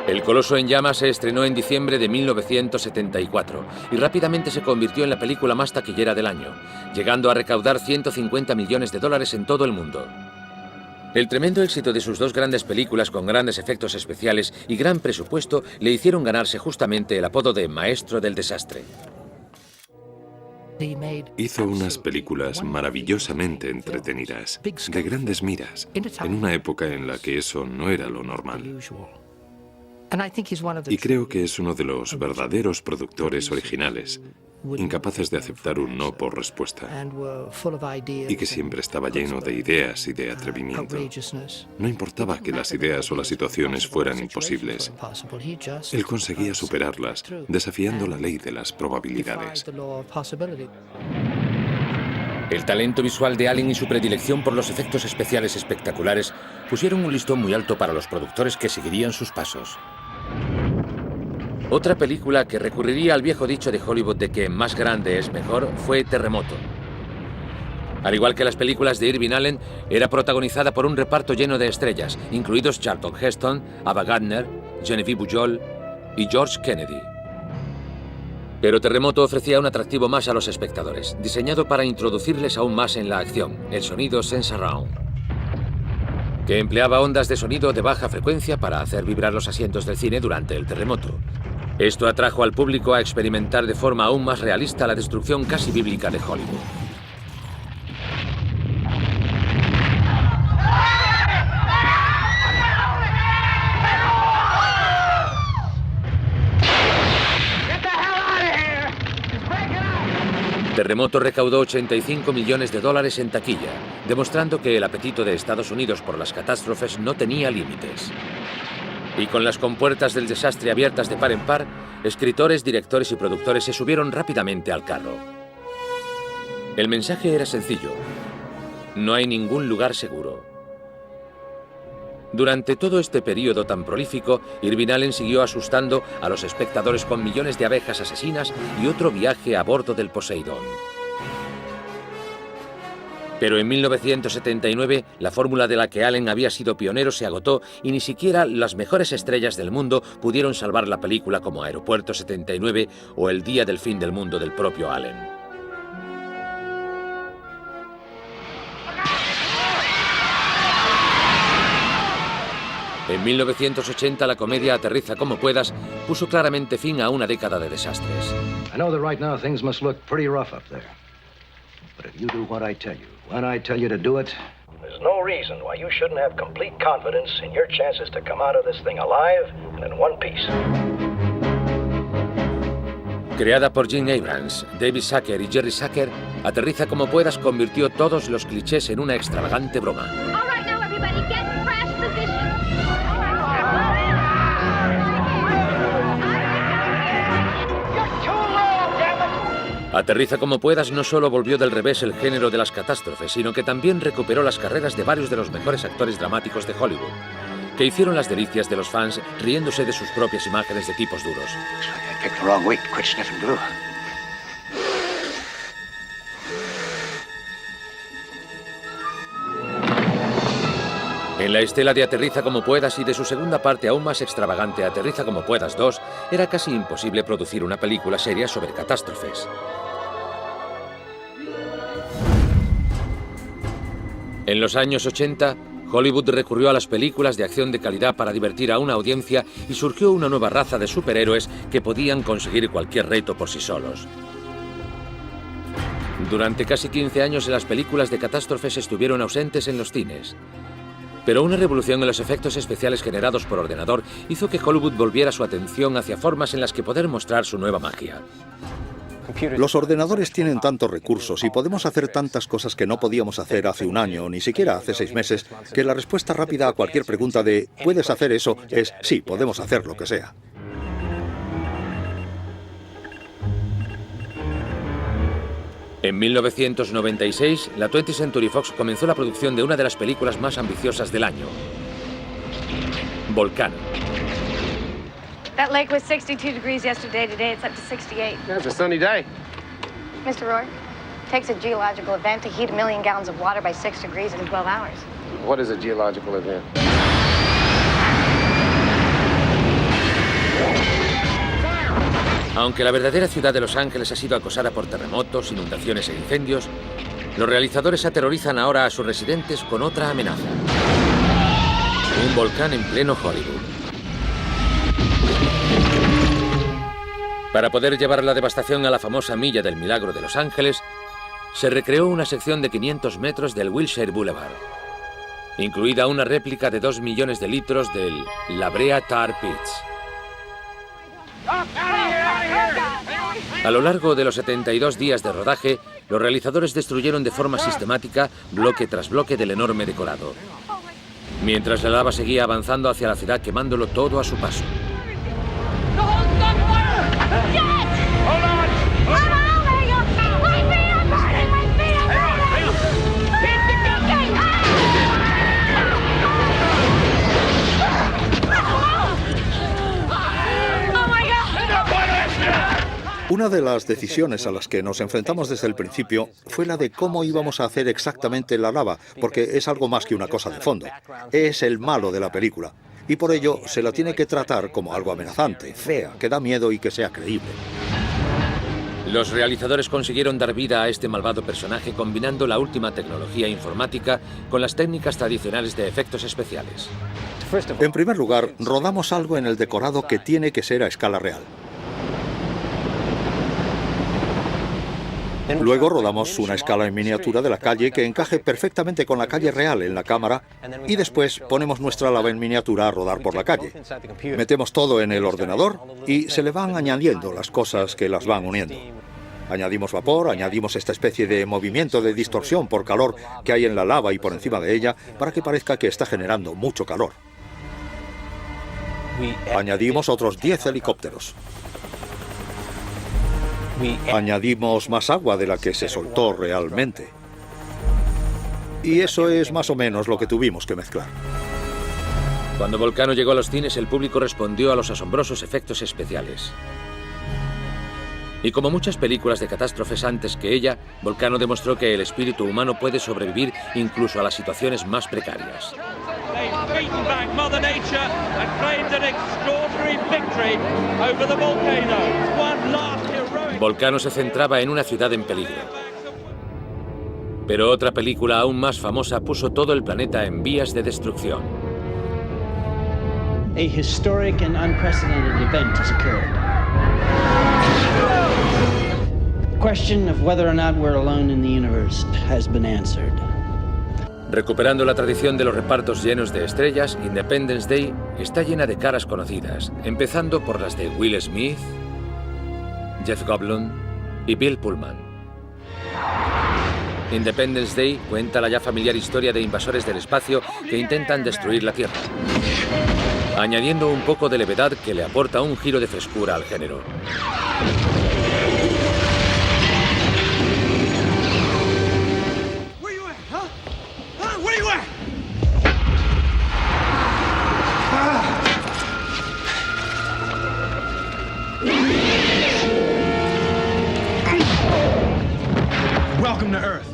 [SPEAKER 1] El Coloso en Llamas se estrenó en diciembre de 1974 y rápidamente se convirtió en la película más taquillera del año, llegando a recaudar $150 millones en todo el mundo. El tremendo éxito de sus 2 grandes películas con grandes efectos especiales y gran presupuesto le hicieron ganarse justamente el apodo de Maestro del Desastre.
[SPEAKER 24] Hizo unas películas maravillosamente entretenidas, de grandes miras, en una época en la que eso no era lo normal. Y creo que es uno de los verdaderos productores originales, incapaces de aceptar un no por respuesta, y que siempre estaba lleno de ideas y de atrevimiento. No importaba que las ideas o las situaciones fueran imposibles. Él conseguía superarlas, desafiando la ley de las probabilidades.
[SPEAKER 1] El talento visual de Allen y su predilección por los efectos especiales espectaculares pusieron un listón muy alto para los productores que seguirían sus pasos. Otra película que recurriría al viejo dicho de Hollywood de que más grande es mejor fue Terremoto. Al igual que las películas de Irving Allen, era protagonizada por un reparto lleno de estrellas, incluidos Charlton Heston, Ava Gardner, Genevieve Bujold y George Kennedy. Pero Terremoto ofrecía un atractivo más a los espectadores, diseñado para introducirles aún más en la acción, el sonido Sense Around, que empleaba ondas de sonido de baja frecuencia para hacer vibrar los asientos del cine durante el terremoto. Esto atrajo al público a experimentar de forma aún más realista la destrucción casi bíblica de Hollywood. Terremoto recaudó $85 millones en taquilla, demostrando que el apetito de Estados Unidos por las catástrofes no tenía límites. Y con las compuertas del desastre abiertas de par en par, escritores, directores y productores se subieron rápidamente al carro. El mensaje era sencillo: no hay ningún lugar seguro. Durante todo este periodo tan prolífico, Irving Allen siguió asustando a los espectadores con millones de abejas asesinas y otro viaje a bordo del Poseidón. Pero en 1979, la fórmula de la que Allen había sido pionero se agotó y ni siquiera las mejores estrellas del mundo pudieron salvar la película como Aeropuerto 79 o El día del fin del mundo del propio Allen. En 1980, la comedia Aterriza como puedas puso claramente fin a una década de desastres.
[SPEAKER 12] I know that right now things must look pretty rough up there. But if you do what I tell you, when I tell you to do it, there's no reason why you shouldn't have complete confidence in your chances to come out of this thing alive and in one piece.
[SPEAKER 1] Creada por Gene Abrams, David Zucker y Jerry Zucker, Aterriza como puedas convirtió todos los clichés en una extravagante broma. Aterriza como puedas no solo volvió del revés el género de las catástrofes, sino que también recuperó las carreras de varios de los mejores actores dramáticos de Hollywood, que hicieron las delicias de los fans riéndose de sus propias imágenes de tipos duros. En la estela de Aterriza como puedas y de su segunda parte aún más extravagante, Aterriza como puedas 2, era casi imposible producir una película seria sobre catástrofes. En los años 80, Hollywood recurrió a las películas de acción de calidad para divertir a una audiencia y surgió una nueva raza de superhéroes que podían conseguir cualquier reto por sí solos. Durante casi 15 años las películas de catástrofes estuvieron ausentes en los cines. Pero una revolución en los efectos especiales generados por ordenador hizo que Hollywood volviera su atención hacia formas en las que poder mostrar su nueva magia.
[SPEAKER 2] Los ordenadores tienen tantos recursos y podemos hacer tantas cosas que no podíamos hacer hace un año, ni siquiera hace 6 meses, que la respuesta rápida a cualquier pregunta de ¿puedes hacer eso? Es sí, podemos hacer lo que sea.
[SPEAKER 1] En 1996, la 20th Century Fox comenzó la producción de una de las películas más ambiciosas del año, Volcano.
[SPEAKER 14] That lake was 62 degrees yesterday. Today it's up to 68.
[SPEAKER 20] Yeah, it's a sunny day.
[SPEAKER 14] Mr. Rourke, it takes a geological event to heat 1 million gallons of water by 6 degrees in 12 hours.
[SPEAKER 20] What is a geological event?
[SPEAKER 1] Aunque la verdadera ciudad de Los Ángeles ha sido acosada por terremotos, inundaciones e incendios, los realizadores aterrorizan ahora a sus residentes con otra amenaza: un volcán en pleno Hollywood. Para poder llevar la devastación a la famosa Milla del Milagro de Los Ángeles, se recreó una sección de 500 metros del Wilshire Boulevard, incluida una réplica de 2 millones de litros del La Brea Tar Pits. A lo largo de los 72 días de rodaje, los realizadores destruyeron de forma sistemática bloque tras bloque del enorme decorado, mientras la lava seguía avanzando hacia la ciudad quemándolo todo a su paso.
[SPEAKER 2] Una de las decisiones a las que nos enfrentamos desde el principio fue la de cómo íbamos a hacer exactamente la lava, porque es algo más que una cosa de fondo. Es el malo de la película, y por ello se la tiene que tratar como algo amenazante, fea, que da miedo y que sea creíble.
[SPEAKER 1] Los realizadores consiguieron dar vida a este malvado personaje combinando la última tecnología informática con las técnicas tradicionales de efectos especiales.
[SPEAKER 2] En primer lugar, rodamos algo en el decorado que tiene que ser a escala real. Luego rodamos una escala en miniatura de la calle que encaje perfectamente con la calle real en la cámara y después ponemos nuestra lava en miniatura a rodar por la calle. Metemos todo en el ordenador y se le van añadiendo las cosas que las van uniendo. Añadimos vapor, añadimos esta especie de movimiento de distorsión por calor que hay en la lava y por encima de ella para que parezca que está generando mucho calor. Añadimos otros 10 helicópteros. Añadimos más agua de la que se soltó realmente. Y eso es más o menos lo que tuvimos que mezclar.
[SPEAKER 1] Cuando Volcano llegó a los cines, el público respondió a los asombrosos efectos especiales. Y como muchas películas de catástrofes antes que ella, Volcano demostró que el espíritu humano puede sobrevivir incluso a las situaciones más precarias. Volcano se centraba en una ciudad en peligro. Pero otra película aún más famosa puso todo el planeta en vías de destrucción.
[SPEAKER 10] A historic and unprecedented event has occurred. The question of whether or not we're alone in the universe has been answered.
[SPEAKER 1] Recuperando la tradición de los repartos llenos de estrellas, Independence Day está llena de caras conocidas, empezando por las de Will Smith, Jeff Goldblum y Bill Pullman. Independence Day cuenta la ya familiar historia de invasores del espacio que intentan destruir la Tierra, añadiendo un poco de levedad que le aporta un giro de frescura al género.
[SPEAKER 15] Welcome to Earth.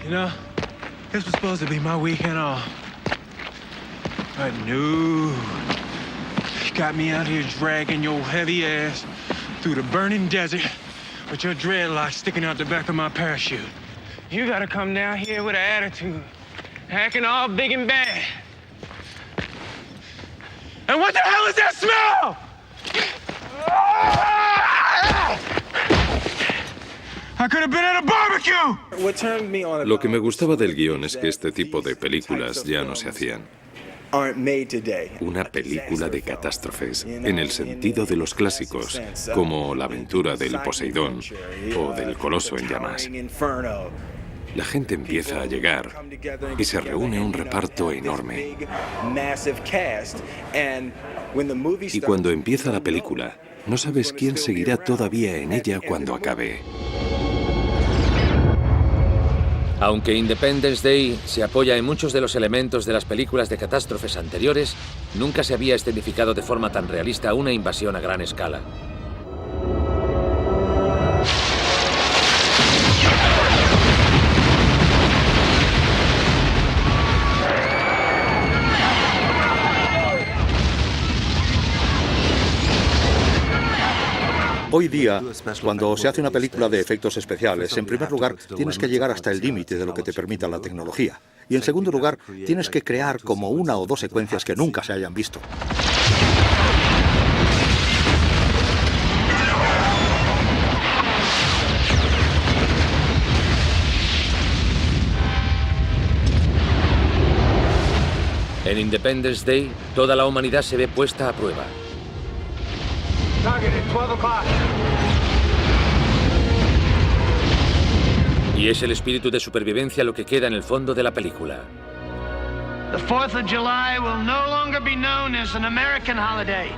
[SPEAKER 15] You know, this was supposed to be my weekend off. But no. You got me out here dragging your heavy ass through the burning desert with your dreadlocks sticking out the back of my parachute. You gotta come down here with an attitude, acting all big and bad. And what the hell is that smell?
[SPEAKER 24] Lo que me gustaba del guión es que este tipo de películas ya no se hacían. Una película de catástrofes, en el sentido de los clásicos, como La aventura del Poseidón o del Coloso en llamas. La gente empieza a llegar y se reúne un reparto enorme. Y cuando empieza la película, no sabes quién seguirá todavía en ella cuando acabe.
[SPEAKER 1] Aunque Independence Day se apoya en muchos de los elementos de las películas de catástrofes anteriores, nunca se había escenificado de forma tan realista una invasión a gran escala.
[SPEAKER 2] Hoy día, cuando se hace una película de efectos especiales, en primer lugar, tienes que llegar hasta el límite de lo que te permita la tecnología. Y en segundo lugar, tienes que crear como una o dos secuencias que nunca se hayan visto.
[SPEAKER 1] En Independence Day, toda la humanidad se ve puesta a prueba.
[SPEAKER 15] Target at 12 o'clock.
[SPEAKER 1] Y es el espíritu de supervivencia lo que queda en el fondo de la película.
[SPEAKER 8] The 4th of July will no longer be known as an American holiday,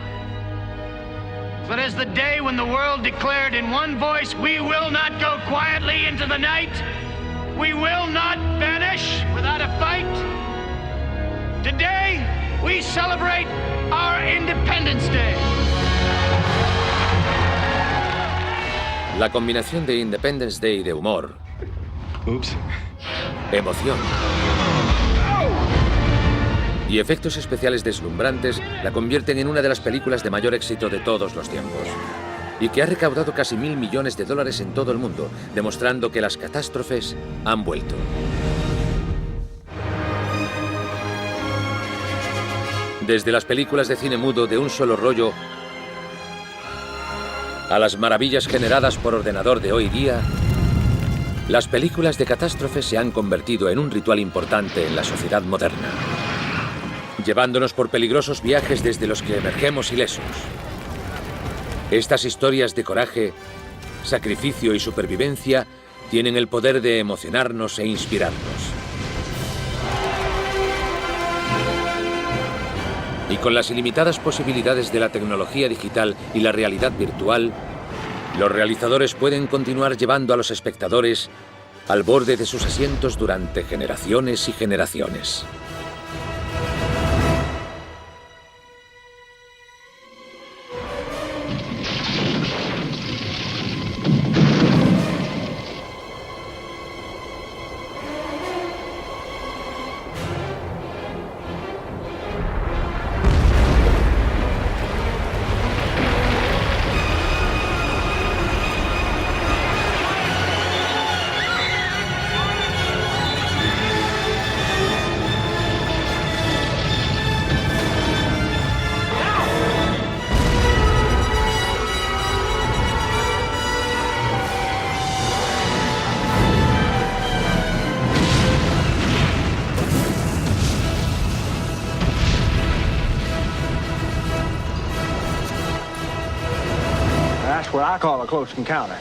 [SPEAKER 8] but as the day when the world declared in one voice, we will not go quietly into the night. We will not vanish without a fight. Today, we celebrate our Independence Day.
[SPEAKER 1] La combinación de Independence Day y de humor, emoción y efectos especiales deslumbrantes la convierten en una de las películas de mayor éxito de todos los tiempos y que ha recaudado casi $1.000 millones en todo el mundo, demostrando que las catástrofes han vuelto. Desde las películas de cine mudo de un solo rollo a las maravillas generadas por ordenador de hoy día, las películas de catástrofes se han convertido en un ritual importante en la sociedad moderna, llevándonos por peligrosos viajes desde los que emergemos ilesos. Estas historias de coraje, sacrificio y supervivencia tienen el poder de emocionarnos e inspirarnos. Y con las ilimitadas posibilidades de la tecnología digital y la realidad virtual, los realizadores pueden continuar llevando a los espectadores al borde de sus asientos durante generaciones y generaciones.
[SPEAKER 15] That's what I call a close encounter.